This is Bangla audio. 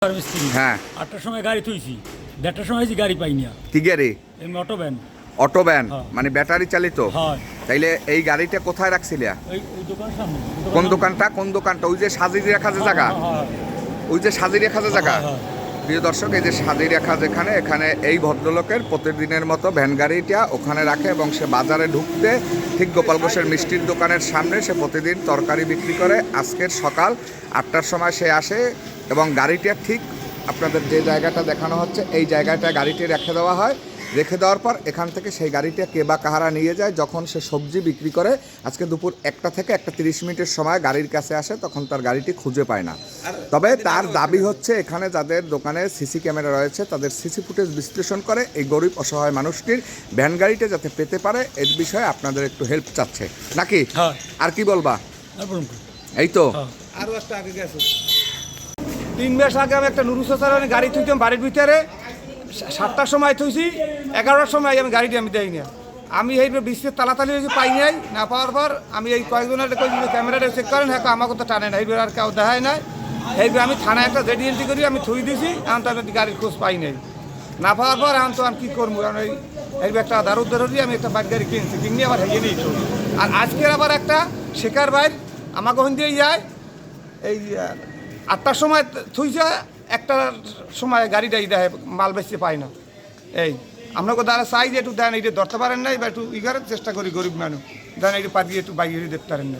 হ্যাঁ 8টার সময় গাড়ি থুইছি, 1:30টার সময় গাড়ি পাইনি। কি গাড়ি? এমনি অটো ভ্যান। অটো ভ্যান হ্যাঁ। মানে ব্যাটারি চালিত? হয়। তাইলে এই গাড়িটা কোথায় রাখছিলা? ওই দোকানের সামনে। কোন দোকানটা? কোন দোকানটা? ওই যে সাজিয়ে রাখা যে জায়গা, ওই যে সাজিয়ে রাখা যে জায়গা। প্রিয় দর্শক, এই যে সাজিয়ে রাখা যেখানে, এখানে এই ভদ্রলোকের প্রতিদিনের মতো ভ্যান গাড়িটা ওখানে রাখে এবং সে বাজারে ঢুকতে ঠিক গোপাল ঘোষের মিষ্টির দোকানের সামনে সে প্রতিদিন তরকারি বিক্রি করে। আজকের সকাল 8টার সময় সে আসে এবং গাড়িটা ঠিক আপনাদের যে জায়গাটা দেখানো হচ্ছে এই জায়গাটা গাড়িটি রেখে দেওয়া হয়। রেখে দেওয়ার পর এখান থেকে সেই গাড়িটা কে বা কাহারা নিয়ে যায়। যখন সে সবজি বিক্রি করে আজকে দুপুর 1টা থেকে 1:30 মিনিটের সময় গাড়ির কাছে আসে, তখন তার গাড়িটি খুঁজে পায় না। তবে তার দাবি হচ্ছে এখানে যাদের দোকানে সিসি ক্যামেরা রয়েছে তাদের সিসি ফুটেজ বিশ্লেষণ করে এই গরিব অসহায় মানুষটির ভ্যান গাড়িটা যাতে পেতে পারে এর বিষয়ে আপনাদের একটু হেল্প চাচ্ছে নাকি? আর কি বলবা? এই তো আরো একটা আগে গেছে 3 মাস আগে আমি একটা নুরু চাচার গাড়ি থুইতাম বাড়ির ভিতরে। 7টার সময় থুইছি, 11টার সময় আমি গাড়িটি দেই না। আমি এই বৃষ্টির তালাতালি হয়েছে পাই নাই, না পাওয়ার পর আমি এই কয়েকজনের ক্যামেরাটা চেক করেন, হ্যাঁ আমাকে তো টানে না, এইবার আর কেউ দেখায় নাই। এইবার আমি থানায় একটা জেডি এন্ট্রি করি, আমি থুই দিছি। এখন তো আমি গাড়ির খোঁজ পাই নাই, না পাওয়ার পর এখন তো আমি কী করবো। কারণ এই একটা দারুদ দারুদি আমি একটা বাইক গাড়ি কিনছি, কিনে আবার হেগে নিই। আর আজকের আবার একটা শেখার বাইর আমাকে ওখান দিয়ে যায় এই 8টার সময় থুইছে, 1টার সময় গাড়িটা দেয় মাল বেচতে পায় না। এই আপনাকে দ্বারা চাই যে একটু দেন, এইটা ধরতে পারেন নাই বা একটু করার চেষ্টা করি, গরিব মানুষ দেন, এইটা পারিয়ে একটু বাইরে দেখতে পারেন না।